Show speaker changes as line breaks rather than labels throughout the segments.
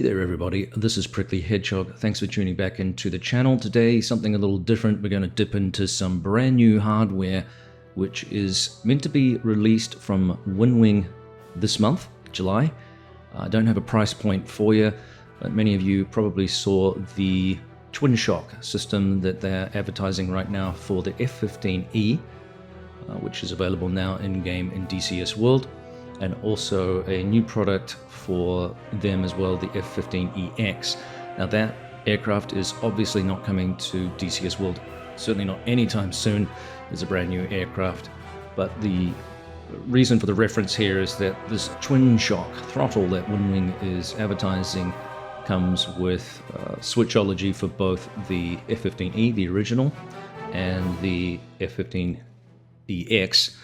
Hey there everybody, this is Prickly Hedgehog. Thanks for tuning back into the channel. Today, something a little different. We're going to dip into some brand new hardware which is meant to be released from WINWING this month, July. I don't have a price point for you, but many of you probably saw the TwinShock system that they're advertising right now for the F-15E, which is available now in-game in DCS World, and also a new product for them as well, the F-15EX. Now that aircraft is obviously not coming to DCS World, certainly not anytime soon. It's a brand new aircraft, but the reason for the reference here is that this TwinShock throttle that WINWING is advertising comes with switchology for both the F-15E, the original, and the F-15EX,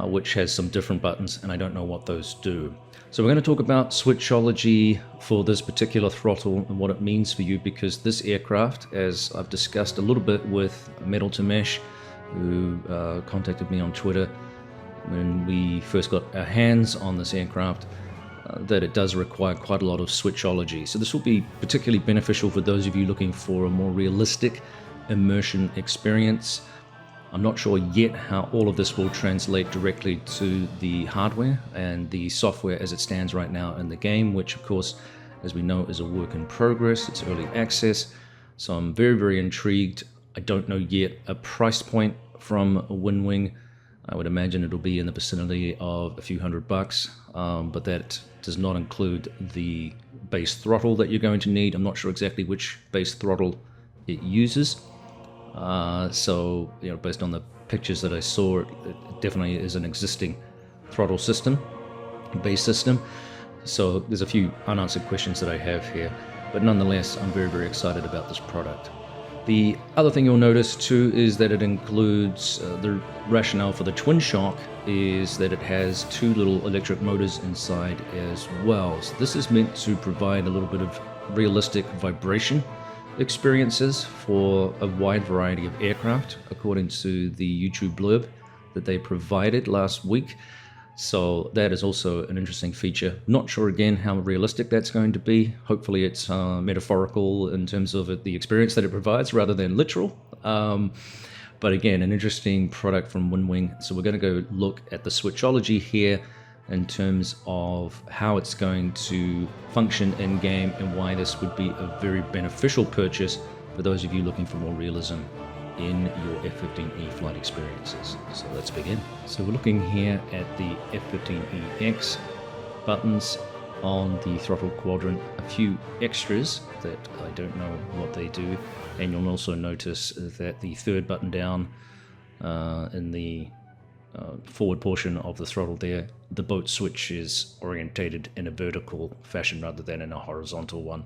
which has some different buttons, and I don't know what those do. So we're going to talk about switchology for this particular throttle and what it means for you, because this aircraft, as I've discussed a little bit with Metal to Mesh, who contacted me on Twitter when we first got our hands on this aircraft, that it does require quite a lot of switchology. So this will be particularly beneficial for those of you looking for a more realistic immersion experience. I'm not sure yet how all of this will translate directly to the hardware and the software as it stands right now in the game, which of course, as we know, is a work in progress. It's early access, so I'm very, very intrigued. I don't know yet a price point from WINWING. I would imagine it'll be in the vicinity of a few $100, but that does not include the base throttle that you're going to need. I'm not sure exactly which base throttle it uses. So, you know, based on the pictures that I saw, it definitely is an existing throttle system, base system. So there's a few unanswered questions that I have here, but nonetheless, I'm very, very excited about this product. The other thing you'll notice too is that it includes the rationale for the TwinShock is that it has two little electric motors inside as well. So this is meant to provide a little bit of realistic vibration experiences for a wide variety of aircraft, according to the YouTube blurb that they provided last week. So that is also an interesting feature. Not sure again how realistic that's going to be. Hopefully it's metaphorical in terms of the experience that it provides rather than literal. But again, an interesting product from WINWING. So we're going to go look at the switchology here in terms of how it's going to function in-game and why this would be a very beneficial purchase for those of you looking for more realism in your F-15E flight experiences. So let's begin. So we're looking here at the F-15EX buttons on the throttle quadrant. A few extras that I don't know what they do, and you'll also notice that the third button down in the forward portion of the throttle there, the boat switch is orientated in a vertical fashion rather than in a horizontal one.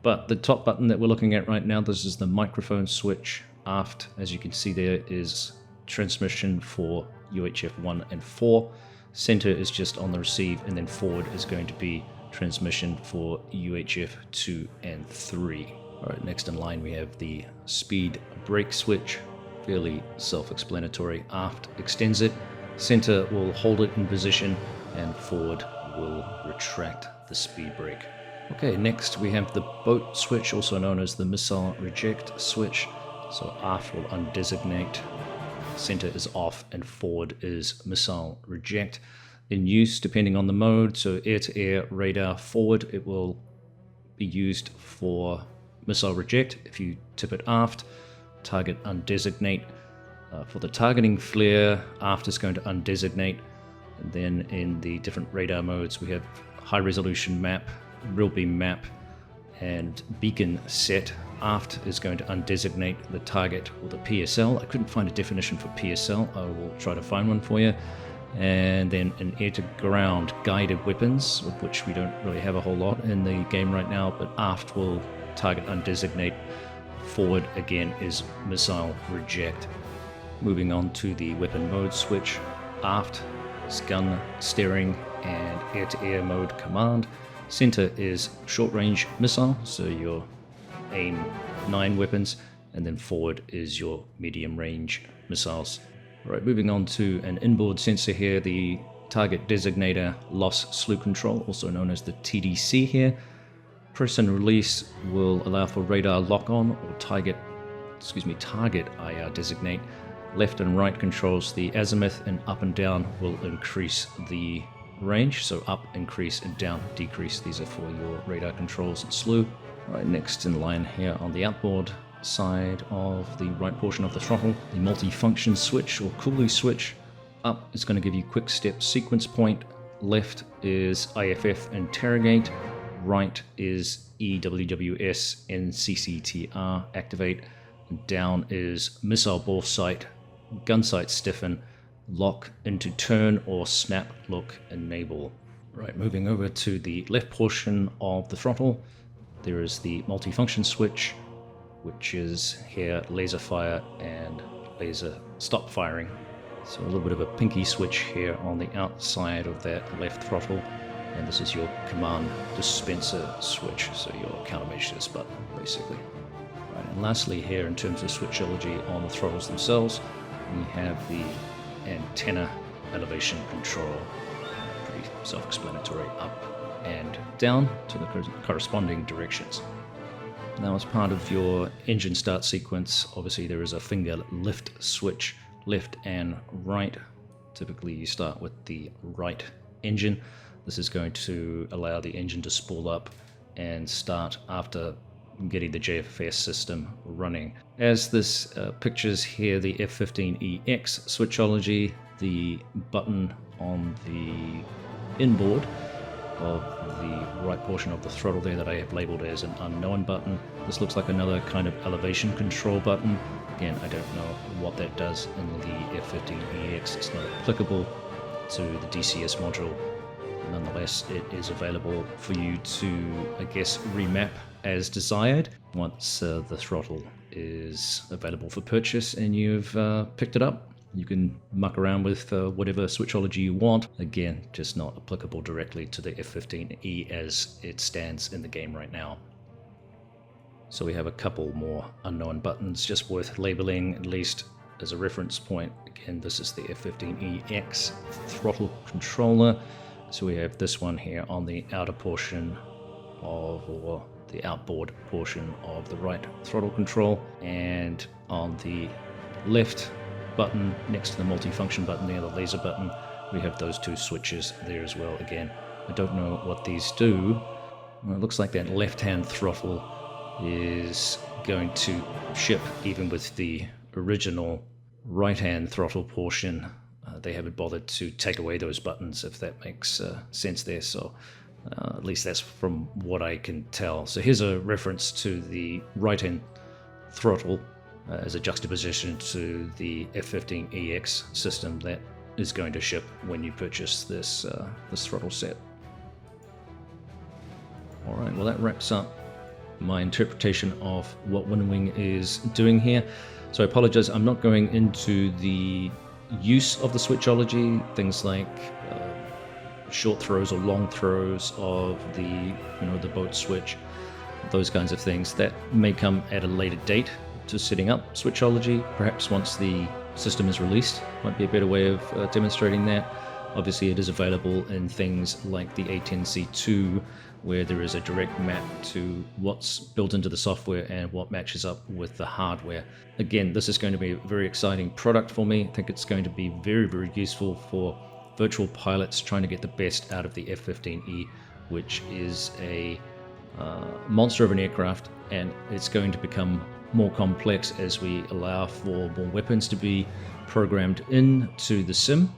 But the top button that we're looking at right now, this is the microphone switch. Aft, as you can see there, is transmission for UHF 1 and 4. Center is just on the receive, and then forward is going to be transmission for UHF 2 and 3. All right, next in line we have the speed brake switch. Fairly self-explanatory. Aft extends it, center will hold it in position, and forward will retract the speed brake. Okay, next we have the boat switch, also known as the missile reject switch. So aft will undesignate, center is off, and forward is missile reject. In use depending on the mode, so air-to-air radar forward, it will be used for missile reject. If you tip it aft, target undesignate. For the targeting flare, aft is going to undesignate. And then in the different radar modes, we have high resolution map, real beam map, and beacon set. Aft is going to undesignate the target or the PSL. I couldn't find a definition for PSL. I will try to find one for you. And then an air-to-ground guided weapons, of which we don't really have a whole lot in the game right now, but aft will target undesignate. Forward again is missile reject. Moving on to the weapon mode switch. Aft is gun steering and air-to-air mode command. Center is short range missile, so your aim 9 weapons, and then forward is your medium range missiles. All right, moving on to an inboard sensor here, the target designator loss slew control, also known as the TDC here. Press and release will allow for radar lock-on or target IR designate. Left and right controls the azimuth, and up and down will increase the range. So up, increase, and down, decrease. These are for your radar controls and slew. Right, next in line here on the outboard side of the right portion of the throttle, the multi-function switch or coolie switch. Up is going to give you quick step sequence point. Left is IFF interrogate. Right is EWWS NCCTR activate. And down is missile ball sight, gun sight stiffen, lock into turn, or snap look enable. Right, moving over to the left portion of the throttle, there is the multifunction switch, which is here laser fire and laser stop firing. So a little bit of a pinky switch here on the outside of that left throttle, and this is your command dispenser switch, so your countermeasures button basically. Right, and lastly here in terms of switchology on the throttles themselves, we have the antenna elevation control, pretty self-explanatory, up and down to the corresponding directions. Now as part of your engine start sequence, obviously there is a finger lift switch, left and right. Typically you start with the right engine. This is going to allow the engine to spool up and start after getting the JFS system running. As this pictures here the F-15EX switchology, the button on the inboard of the right portion of the throttle there that I have labeled as an unknown button. This looks like another kind of elevation control button. Again, I don't know what that does in the F-15EX. It's not applicable to the DCS module. Nonetheless, it is available for you to, I guess, remap as desired once the throttle is available for purchase and you've picked it up. You can muck around with whatever switchology you want. Again, just not applicable directly to the F-15E as it stands in the game right now. So we have a couple more unknown buttons just worth labeling, at least as a reference point. Again, this is the F-15EX throttle controller. So we have this one here on the outer portion of, or the outboard portion of the right throttle control, and on the left button next to the multifunction button there, the laser button, we have those two switches there as well. Again, I don't know what these do. Well, it looks like that left-hand throttle is going to ship even with the original right-hand throttle portion. They haven't bothered to take away those buttons, if that makes sense there. So at least that's from what I can tell. So here's a reference to the right-hand throttle as a juxtaposition to the F-15EX system that is going to ship when you purchase this throttle set. All right, well that wraps up my interpretation of what WinWing is doing here. So I apologize, I'm not going into the use of the switchology, things like short throws or long throws of the boat switch, those kinds of things. That may come at a later date to setting up switchology, perhaps once the system is released. Might be a better way of demonstrating that. Obviously it is available in things like the A10C2, where there is a direct map to what's built into the software and what matches up with the hardware. Again, this is going to be a very exciting product for me. I think it's going to be very, very useful for virtual pilots trying to get the best out of the F-15E, which is a monster of an aircraft, and it's going to become more complex as we allow for more weapons to be programmed into the sim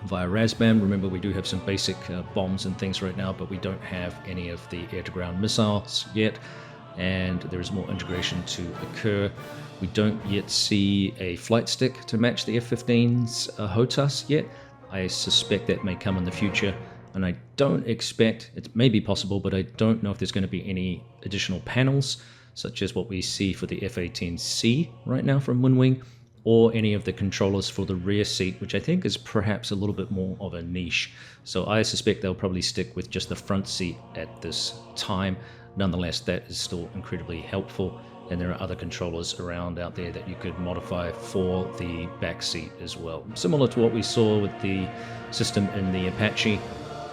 via RASBAM. Remember, we do have some basic bombs and things right now, but we don't have any of the air-to-ground missiles yet, and there is more integration to occur. We don't yet see a flight stick to match the F-15's HOTAS yet. I suspect that may come in the future, and I don't expect, it may be possible, but I don't know if there's going to be any additional panels, such as what we see for the F-18C right now from WinWing, or any of the controllers for the rear seat, which I think is perhaps a little bit more of a niche. So I suspect they'll probably stick with just the front seat at this time. Nonetheless, that is still incredibly helpful, and there are other controllers around out there that you could modify for the back seat as well. Similar to what we saw with the system in the Apache,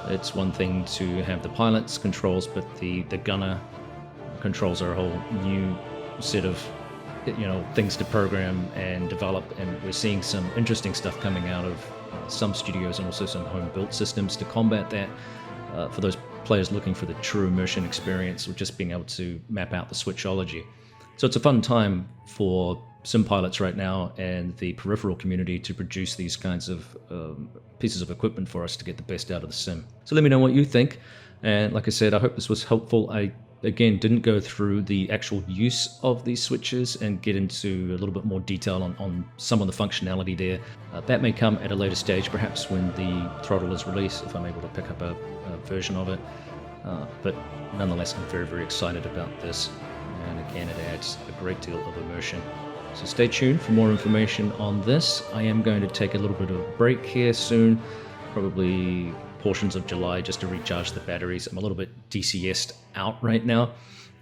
It's one thing to have the pilot's controls, but the gunner controls are a whole new set of things to program and develop, and we're seeing some interesting stuff coming out of some studios and also some home-built systems to combat that. For those players looking for the true immersion experience or just being able to map out the switchology. So it's a fun time for sim pilots right now and the peripheral community to produce these kinds of pieces of equipment for us to get the best out of the sim. So let me know what you think, and like I said, I hope this was helpful. I again didn't go through the actual use of these switches and get into a little bit more detail on some of the functionality there. That may come at a later stage, perhaps when the Throttle is released, if I'm able to pick up a version of it. But nonetheless, I'm very, very excited about this, and again, it adds a great deal of immersion. So stay tuned for more information on this. I am going to take a little bit of a break here soon, probably portions of July, just to recharge the batteries. I'm a little bit DCS'd out right now,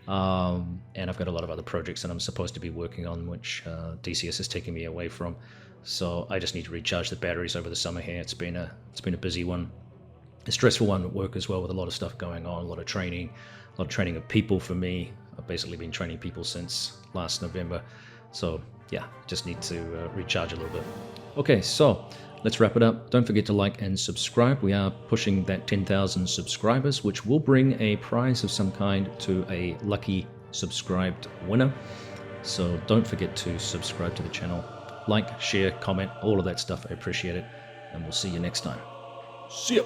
and I've got a lot of other projects that I'm supposed to be working on, which DCS is taking me away from. So I just need to recharge the batteries over the summer here. It's been a busy one, a stressful one at work as well, with a lot of stuff going on, a lot of training of people for me. I've basically been training people since last November. So yeah, just need to recharge a little bit. Okay, so let's wrap it up. Don't forget to like and subscribe. We are pushing that 10,000 subscribers, which will bring a prize of some kind to a lucky subscribed winner. So don't forget to subscribe to the channel. Like, share, comment, all of that stuff. I appreciate it. And we'll see you next time. See ya.